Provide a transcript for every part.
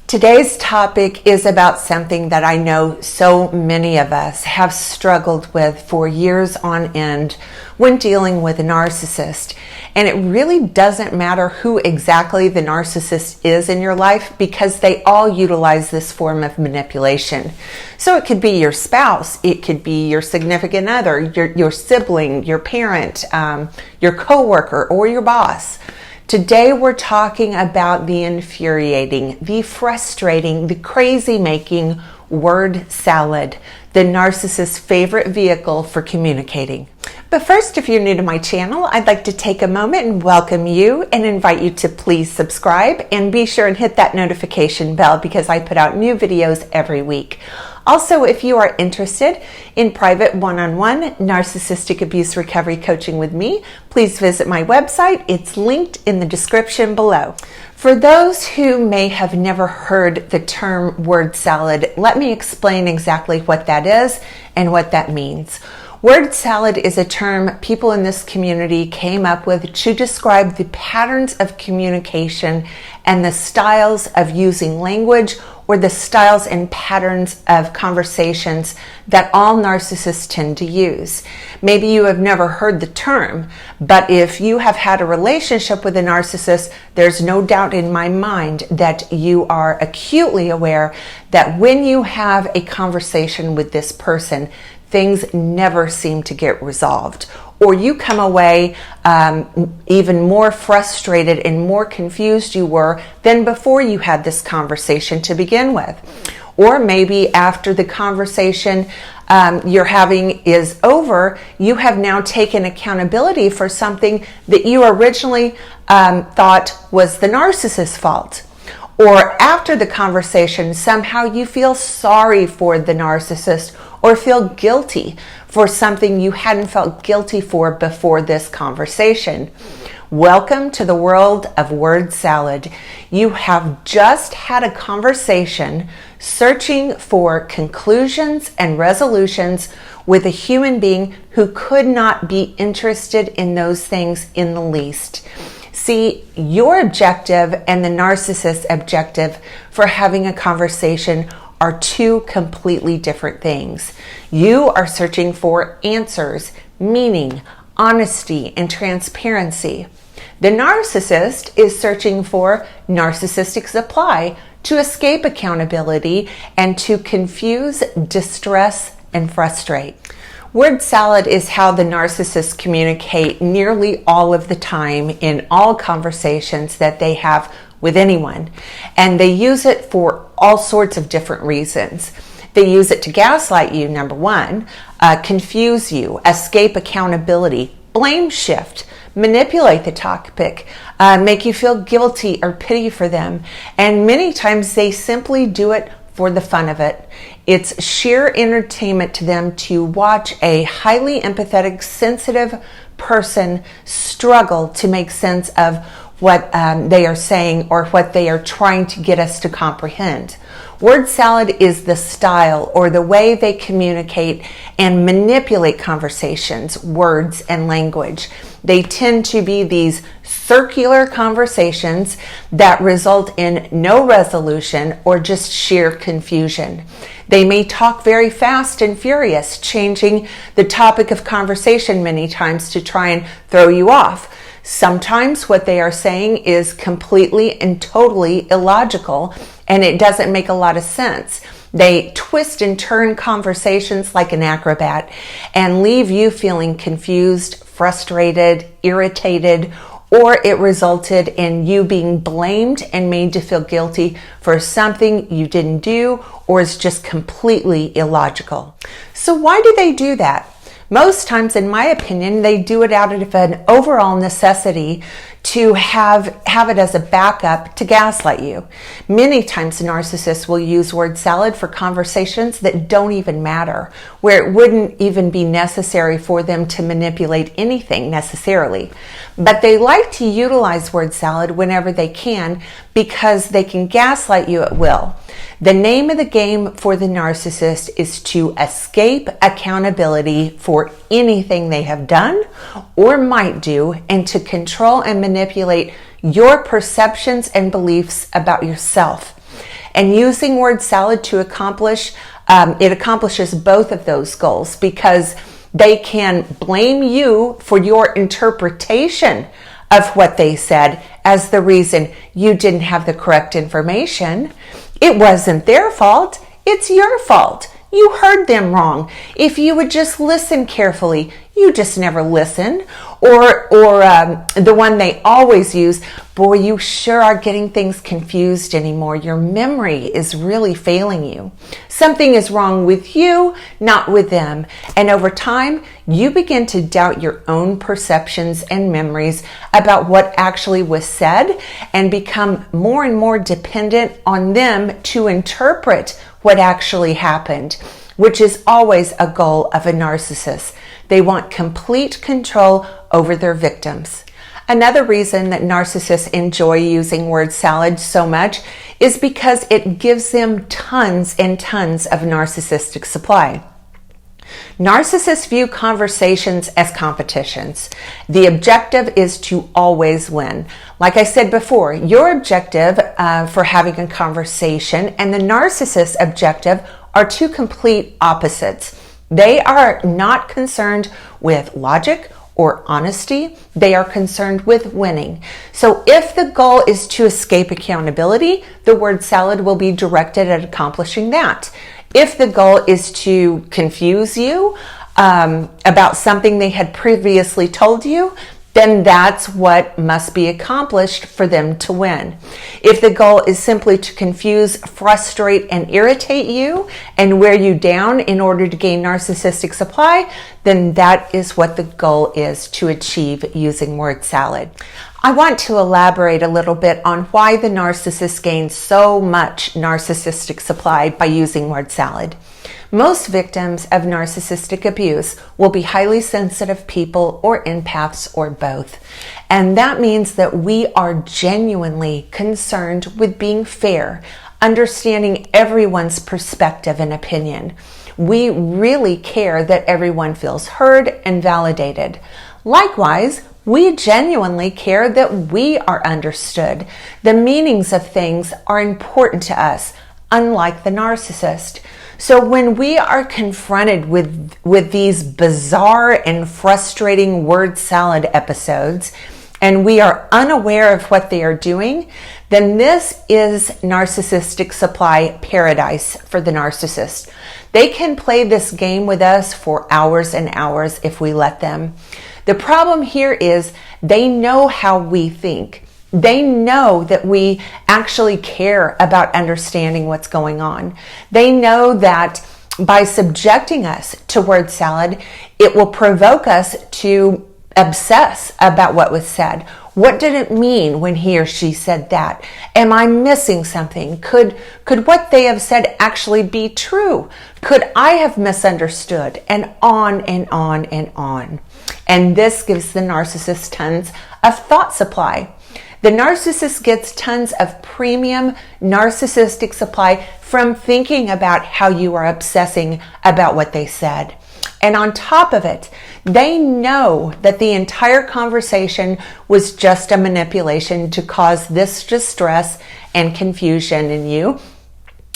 Today's topic is about something that I know so many of us have struggled with for years on end when dealing with a narcissist. And it really doesn't matter who exactly the narcissist is in your life because they all utilize this form of manipulation. So it could be your spouse, it could be your significant other, your sibling, your parent, your coworker, or your boss. Today we're talking about the infuriating, the frustrating, the crazy-making word salad, the narcissist's favorite vehicle for communicating. But first, if you're new to my channel, I'd like to take a moment and welcome you and invite you to please subscribe and be sure and hit that notification bell because I put out new videos every week. Also, if you are interested in private one-on-one narcissistic abuse recovery coaching with me, please visit my website. It's linked in the description below. For those who may have never heard the term word salad, let me explain exactly what that is and what that means. Word salad is a term people in this community came up with to describe the patterns of communication and the styles of using language or the styles and patterns of conversations that all narcissists tend to use. Maybe you have never heard the term, but if you have had a relationship with a narcissist, there's no doubt in my mind that you are acutely aware that when you have a conversation with this person, things never seem to get resolved, or you come away even more frustrated and more confused you were than before you had this conversation to begin with. Or maybe after the conversation you're having is over, you have now taken accountability for something that you originally thought was the narcissist's fault. Or after the conversation, somehow you feel sorry for the narcissist or feel guilty for something you hadn't felt guilty for before this conversation. Welcome to the world of word salad. You have just had a conversation searching for conclusions and resolutions with a human being who could not be interested in those things in the least. See, your objective and the narcissist's objective for having a conversation are two completely different things. You are searching for answers, meaning, honesty, and transparency. The narcissist is searching for narcissistic supply to escape accountability and to confuse, distress, and frustrate. Word salad is how the narcissists communicate nearly all of the time in all conversations that they have with anyone. And they use it for all sorts of different reasons. They use it to gaslight you, number one, confuse you, escape accountability, blame shift, manipulate the topic, make you feel guilty or pity for them. And many times they simply do it for the fun of it. It's sheer entertainment to them to watch a highly empathetic, sensitive person struggle to make sense of what they are saying or what they are trying to get us to comprehend. Word salad is the style or the way they communicate and manipulate conversations, words, and language. They tend to be these circular conversations that result in no resolution or just sheer confusion. They may talk very fast and furious, changing the topic of conversation many times to try and throw you off. Sometimes what they are saying is completely and totally illogical, and it doesn't make a lot of sense. They twist and turn conversations like an acrobat and leave you feeling confused, frustrated, irritated, or it resulted in you being blamed and made to feel guilty for something you didn't do or is just completely illogical. So why do they do that? Most times, in my opinion, they do it out of an overall necessity to have it as a backup to gaslight you. Many times narcissists will use word salad for conversations that don't even matter, where it wouldn't even be necessary for them to manipulate anything necessarily. But they like to utilize word salad whenever they can because they can gaslight you at will. The name of the game for the narcissist is to escape accountability for anything they have done or might do, and to control and manipulate your perceptions and beliefs about yourself. And using word salad to accomplish, it accomplishes both of those goals, because they can blame you for your interpretation of what they said as the reason you didn't have the correct information. It wasn't their fault. It's your fault. You heard them wrong. If you would just listen carefully, you just never listen. Or the one they always use, boy, you sure are getting things confused anymore. Your memory is really failing you. Something is wrong with you, not with them. And over time, you begin to doubt your own perceptions and memories about what actually was said, and become more and more dependent on them to interpret what actually happened, which is always a goal of a narcissist. They want complete control over their victims. Another reason that narcissists enjoy using word salad so much is because it gives them tons and tons of narcissistic supply. Narcissists view conversations as competitions. The objective is to always win. Like I said before, your objective for having a conversation and the narcissist's objective are two complete opposites. They are not concerned with logic or honesty. They are concerned with winning. So if the goal is to escape accountability, the word salad will be directed at accomplishing that. If the goal is to confuse you about something they had previously told you, then that's what must be accomplished for them to win. If the goal is simply to confuse, frustrate, and irritate you and wear you down in order to gain narcissistic supply, then that is what the goal is to achieve using word salad. I want to elaborate a little bit on why the narcissist gains so much narcissistic supply by using word salad. Most victims of narcissistic abuse will be highly sensitive people or empaths or both. And that means that we are genuinely concerned with being fair, understanding everyone's perspective and opinion. We really care that everyone feels heard and validated. Likewise, we genuinely care that we are understood. The meanings of things are important to us, unlike the narcissist. So when we are confronted with these bizarre and frustrating word salad episodes, and we are unaware of what they are doing, then this is narcissistic supply paradise for the narcissist. They can play this game with us for hours and hours if we let them. The problem here is they know how we think. They know that we actually care about understanding what's going on. They know that by subjecting us to word salad, it will provoke us to obsess about what was said. What did it mean when he or she said that? Am I missing something? Could what they have said actually be true? Could I have misunderstood? And on and on and on. And this gives the narcissist tons of thought supply. The narcissist gets tons of premium narcissistic supply from thinking about how you are obsessing about what they said. And on top of it, they know that the entire conversation was just a manipulation to cause this distress and confusion in you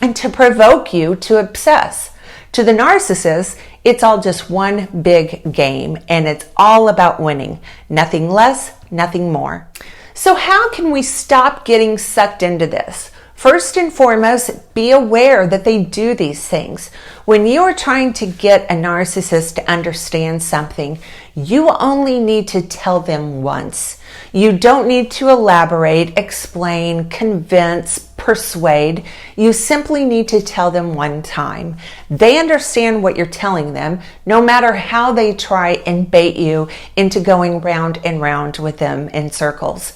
and to provoke you to obsess. To the narcissist, it's all just one big game, and it's all about winning. Nothing less, nothing more. So how can we stop getting sucked into this? First and foremost, be aware that they do these things. When you are trying to get a narcissist to understand something, you only need to tell them once. You don't need to elaborate, explain, convince, persuade. You simply need to tell them one time. They understand what you're telling them, no matter how they try and bait you into going round and round with them in circles.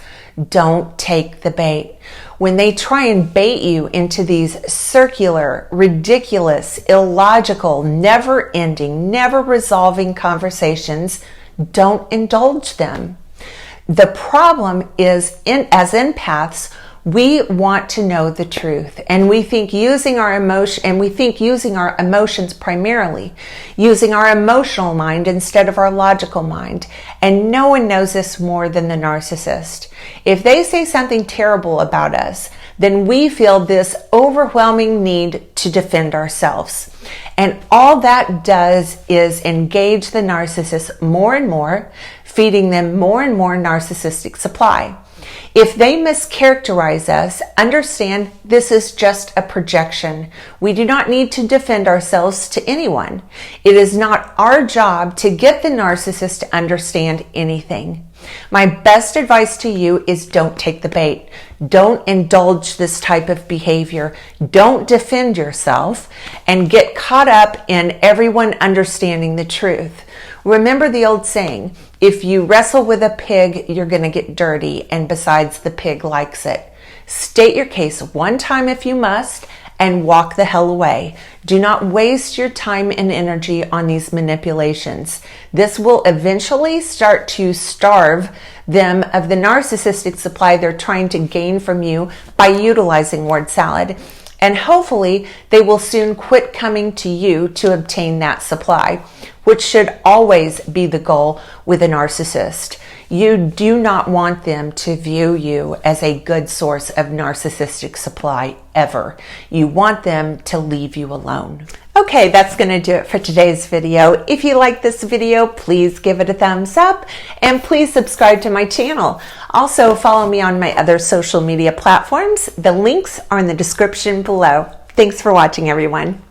Don't take the bait. When they try and bait you into these circular, ridiculous, illogical, never-ending, never-resolving conversations, don't indulge them. The problem is, as empaths, we want to know the truth, and we think using our emotions primarily, using our emotional mind instead of our logical mind. And no one knows this more than the narcissist. If they say something terrible about us, then we feel this overwhelming need to defend ourselves. And all that does is engage the narcissist more and more, feeding them more and more narcissistic supply. If they mischaracterize us, understand this is just a projection. We do not need to defend ourselves to anyone. It is not our job to get the narcissist to understand anything. My best advice to you is don't take the bait. Don't indulge this type of behavior. Don't defend yourself and get caught up in everyone understanding the truth. Remember the old saying, if you wrestle with a pig, you're going to get dirty, and besides, the pig likes it. State your case one time if you must, and walk the hell away. Do not waste your time and energy on these manipulations. This will eventually start to starve them of the narcissistic supply they're trying to gain from you by utilizing word salad. And hopefully they will soon quit coming to you to obtain that supply, which should always be the goal with a narcissist. You do not want them to view you as a good source of narcissistic supply ever. You want them to leave you alone. Okay, that's going to do it for today's video. If you like this video, please give it a thumbs up and please subscribe to my channel. Also, follow me on my other social media platforms. The links are in the description below. Thanks for watching, everyone.